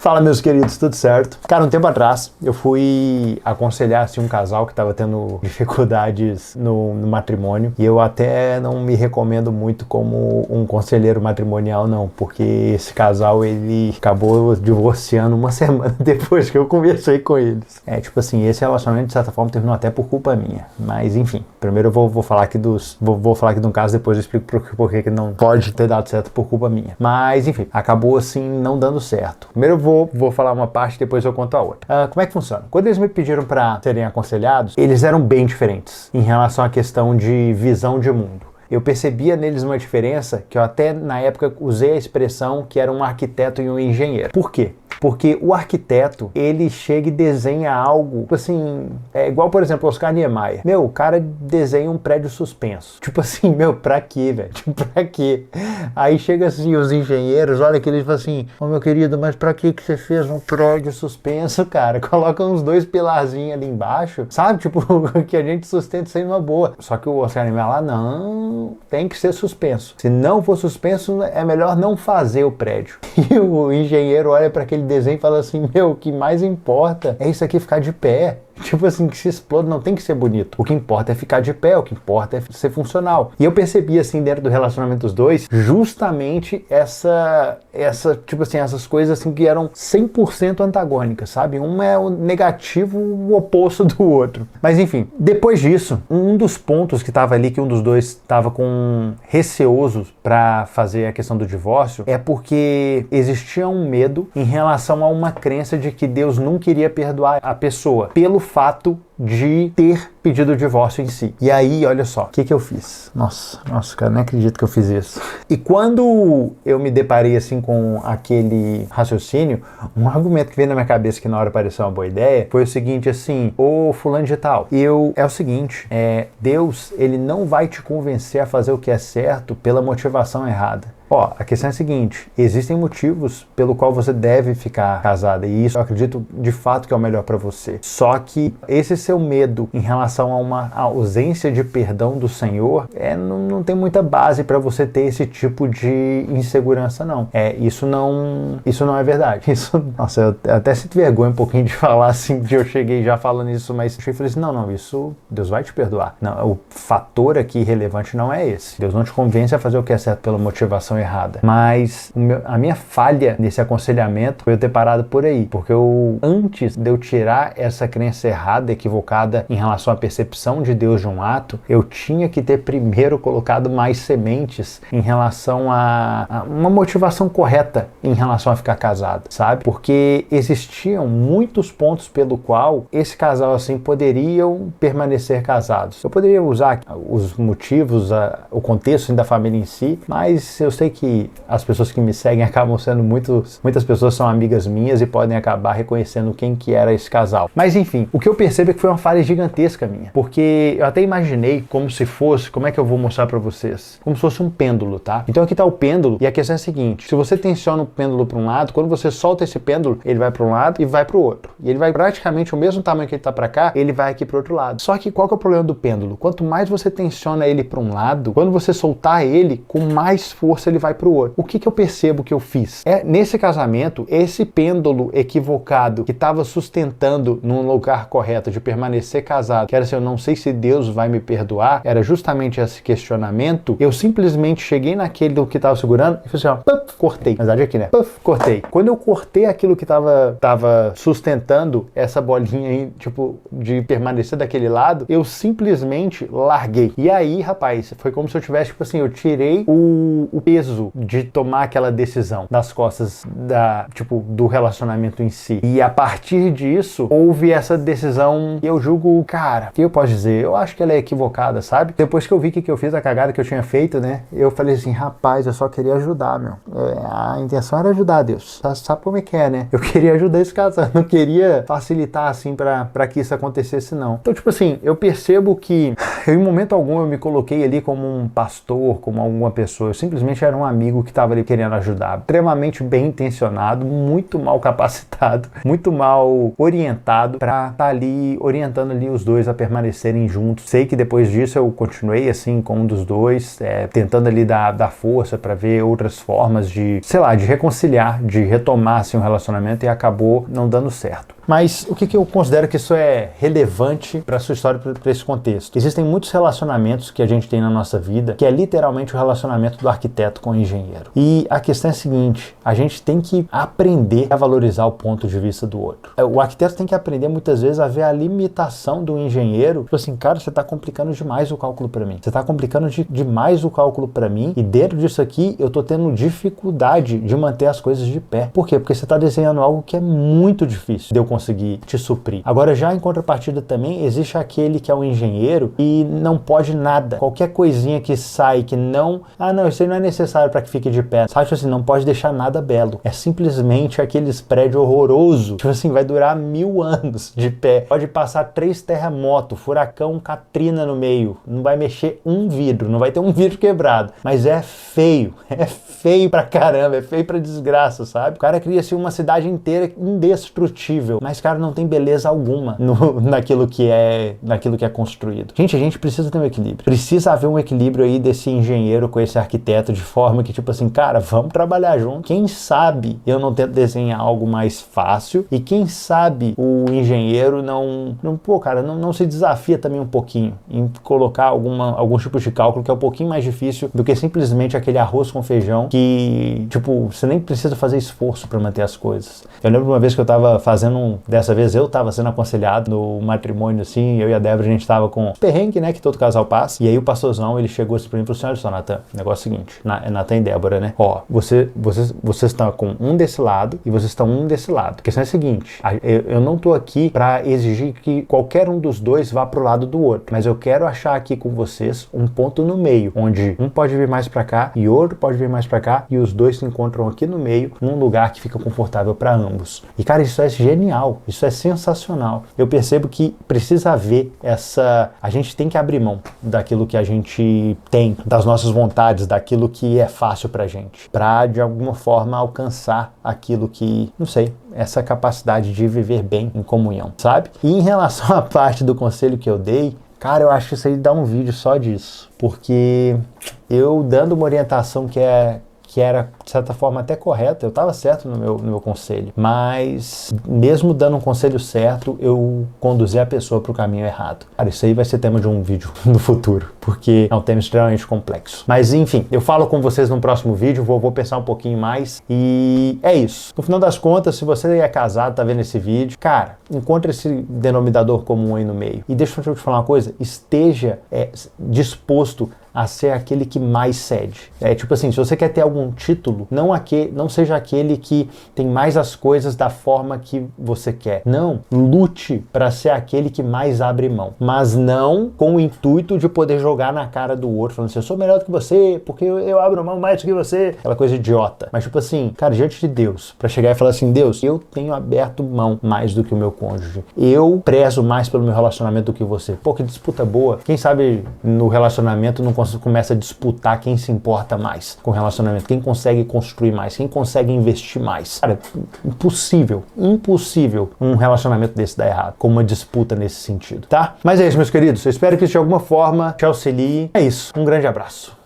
Fala, meus queridos, tudo certo? Cara, um tempo atrás eu fui aconselhar assim, um casal que estava tendo dificuldades no matrimônio, e eu até não me recomendo muito como um conselheiro matrimonial não, porque esse casal ele acabou divorciando uma semana depois que eu conversei com eles. Tipo assim, esse relacionamento de certa forma terminou até por culpa minha, mas enfim, primeiro eu vou falar aqui vou falar aqui de um caso, depois eu explico por que não pode ter dado certo por culpa minha, mas enfim, acabou assim não dando certo. Primeiro eu vou falar uma parte, depois eu conto a outra. Como é que funciona? Quando eles me pediram para serem aconselhados, eles eram bem diferentes em relação à questão de visão de mundo. Eu percebia neles uma diferença que eu até na época usei a expressão que era um arquiteto e um engenheiro. Por quê? Porque o arquiteto, ele chega e desenha algo, assim, igual, por exemplo, Oscar Niemeyer. Meu, o cara desenha um prédio suspenso. Tipo assim, meu, pra quê, velho? Tipo, pra quê? Aí chega assim, os engenheiros, olha que eles falam assim, meu querido, mas pra que você fez um prédio suspenso, cara? Coloca uns 2 pilarzinhos ali embaixo, sabe? Tipo, que a gente sustenta isso aí numa boa. Só que o Oscar Niemeyer lá, não, tem que ser suspenso. Se não for suspenso, é melhor não fazer o prédio. E o engenheiro olha pra aquele desenho e fala assim, meu, o que mais importa é isso aqui ficar de pé. Tipo assim, que se exploda não tem que ser bonito. O que importa é ficar de pé, o que importa é ser funcional. E eu percebi assim, dentro do relacionamento dos dois, justamente tipo assim, essas coisas assim que eram 100% antagônicas, sabe? Um é o negativo, o oposto do outro. Mas enfim, depois disso, um dos pontos que tava ali, que um dos dois estava com receoso para fazer a questão do divórcio, é porque existia um medo em relação a uma crença de que Deus nunca iria perdoar a pessoa pelo fato de ter pedido o divórcio em si. E aí, olha só, o que eu fiz? Nossa, cara, não acredito que eu fiz isso. E quando eu me deparei assim com aquele raciocínio, um argumento que veio na minha cabeça que na hora pareceu uma boa ideia, foi o seguinte assim, ô fulano de tal, é o seguinte, Deus, ele não vai te convencer a fazer o que é certo pela motivação errada. A questão é a seguinte, existem motivos pelo qual você deve ficar casada, e isso eu acredito de fato que é o melhor para você. Só que esse seu medo em relação a uma ausência de perdão do Senhor, não tem muita base para você ter esse tipo de insegurança, não. Isso não é verdade. Nossa, eu até sinto vergonha um pouquinho de falar assim, de eu cheguei já falando isso, mas eu falei assim, não, isso Deus vai te perdoar. Não, o fator aqui relevante não é esse. Deus não te convence a fazer o que é certo pela motivação errada. Mas a minha falha nesse aconselhamento foi eu ter parado por aí, porque antes de eu tirar essa crença errada, equivocada em relação à percepção de Deus de um ato, eu tinha que ter primeiro colocado mais sementes em relação a uma motivação correta em relação a ficar casado, sabe? Porque existiam muitos pontos pelo qual esse casal assim poderiam permanecer casados. Eu poderia usar os motivos, o contexto da família em si, mas eu sei que as pessoas que me seguem acabam sendo muitas pessoas são amigas minhas e podem acabar reconhecendo quem que era esse casal. Mas enfim, o que eu percebo é que foi uma falha gigantesca minha, porque eu até imaginei como é que eu vou mostrar pra vocês? Como se fosse um pêndulo, tá? Então aqui tá o pêndulo, e a questão é a seguinte, se você tensiona o pêndulo para um lado, quando você solta esse pêndulo, ele vai para um lado e vai para o outro. E ele vai praticamente o mesmo tamanho que ele tá para cá, ele vai aqui pro outro lado. Só que qual que é o problema do pêndulo? Quanto mais você tensiona ele para um lado, quando você soltar ele, com mais força ele vai pro outro. O que eu percebo que eu fiz? Nesse casamento, esse pêndulo equivocado que estava sustentando num lugar correto de permanecer casado, que era assim, eu não sei se Deus vai me perdoar, era justamente esse questionamento, eu simplesmente cheguei naquele que estava segurando e fiz assim, cortei. Na verdade aqui, né? Cortei. Quando eu cortei aquilo que estava sustentando essa bolinha aí, tipo, de permanecer daquele lado, eu simplesmente larguei. E aí, rapaz, foi como se eu tivesse, tipo assim, eu tirei o peso de tomar aquela decisão das costas do relacionamento em si. E a partir disso, houve essa decisão e eu julgo, cara, o que eu posso dizer? Eu acho que ela é equivocada, sabe? Depois que eu vi que eu fiz a cagada que eu tinha feito, né? Eu falei assim, rapaz, eu só queria ajudar, meu. A intenção era ajudar, Deus. Sabe como é que é, né? Eu queria ajudar esse casal, não queria facilitar, assim, pra que isso acontecesse, não. Então, tipo assim, eu percebo que em momento algum eu me coloquei ali como um pastor, como alguma pessoa. Eu simplesmente era um amigo que estava ali querendo ajudar. Extremamente bem intencionado, muito mal capacitado, muito mal orientado para estar ali orientando ali os dois a permanecerem juntos. Sei que depois disso eu continuei assim com um dos dois, tentando ali dar força para ver outras formas de, sei lá, de reconciliar, de retomar assim um relacionamento, e acabou não dando certo. Mas o que eu considero que isso é relevante para a sua história, para esse contexto? Existem muitos relacionamentos que a gente tem na nossa vida que é literalmente o relacionamento do arquiteto com o engenheiro. E a questão é a seguinte, a gente tem que aprender a valorizar o ponto de vista do outro. O arquiteto tem que aprender muitas vezes a ver a limitação do engenheiro. Tipo assim, cara, você está complicando demais o cálculo para mim. Você está complicando demais o cálculo para mim, e dentro disso aqui eu estou tendo dificuldade de manter as coisas de pé. Por quê? Porque você está desenhando algo que é muito difícil de eu conseguir te suprir. Agora, já em contrapartida também, existe aquele que é um engenheiro e não pode nada. Qualquer coisinha que sai que não... Ah, não, isso aí não é necessário para que fique de pé. Sabe, tipo assim, não pode deixar nada belo. É simplesmente aqueles prédios horrorosos. Tipo assim, vai durar 1000 anos de pé. Pode passar 3 terremotos, furacão Katrina no meio. Não vai mexer um vidro, não vai ter um vidro quebrado. Mas é feio. É feio pra caramba, é feio pra desgraça, sabe? O cara cria assim uma cidade inteira indestrutível, mas, cara, não tem beleza alguma naquilo que é construído. Gente, a gente precisa ter um equilíbrio. Precisa haver um equilíbrio aí desse engenheiro com esse arquiteto, de forma que, tipo assim, cara, vamos trabalhar junto. Quem sabe eu não tento desenhar algo mais fácil, e quem sabe o engenheiro não se desafia também um pouquinho em colocar algum tipo de cálculo que é um pouquinho mais difícil do que simplesmente aquele arroz com feijão que, tipo, você nem precisa fazer esforço para manter as coisas. Eu lembro de uma vez que eu tava fazendo dessa vez eu tava sendo aconselhado no matrimônio, assim, eu e a Débora, a gente tava com perrengue, né, que todo casal passa, e aí o pastorzão, ele chegou assim pra mim e falou assim, olha só, Natan, o negócio é o seguinte, Natan e Débora, né, ó, vocês estão com um desse lado e vocês estão um desse lado. A questão é a seguinte, eu não tô aqui pra exigir que qualquer um dos dois vá pro lado do outro, mas eu quero achar aqui com vocês um ponto no meio, onde um pode vir mais pra cá e outro pode vir mais pra cá, e os dois se encontram aqui no meio, num lugar que fica confortável pra ambos. E, cara, isso é genial, isso é sensacional. Eu percebo que precisa haver a gente tem que abrir mão daquilo que a gente tem, das nossas vontades, daquilo que é fácil pra gente, pra, de alguma forma, alcançar aquilo que, não sei, essa capacidade de viver bem em comunhão, sabe? E em relação à parte do conselho que eu dei, cara, eu acho que isso aí dá um vídeo só disso, porque eu dando uma orientação que era, de certa forma, até correta, eu estava certo no meu conselho, mas mesmo dando um conselho certo, eu conduzi a pessoa para o caminho errado. Cara, isso aí vai ser tema de um vídeo no futuro, porque é um tema extremamente complexo. Mas, enfim, eu falo com vocês no próximo vídeo, vou pensar um pouquinho mais, e é isso. No final das contas, se você é casado, tá vendo esse vídeo, cara, encontre esse denominador comum aí no meio. E deixa eu te falar uma coisa, esteja disposto a ser aquele que mais cede. É tipo assim, se você quer ter algum título, não seja aquele que tem mais as coisas da forma que você quer. Não, lute para ser aquele que mais abre mão, mas não com o intuito de poder jogar na cara do outro, falando assim, eu sou melhor do que você, porque eu abro mão mais do que você. Aquela coisa idiota. Mas tipo assim, cara, diante de Deus, para chegar e falar assim, Deus, eu tenho aberto mão mais do que o meu cônjuge. Eu prezo mais pelo meu relacionamento do que você. Pô, que disputa boa. Quem sabe no relacionamento não começa a disputar quem se importa mais com o relacionamento, quem consegue construir mais, quem consegue investir mais. Cara, impossível um relacionamento desse dar errado, com uma disputa nesse sentido, tá? Mas é isso, meus queridos, eu espero que isso de alguma forma te auxilie. É isso, um grande abraço.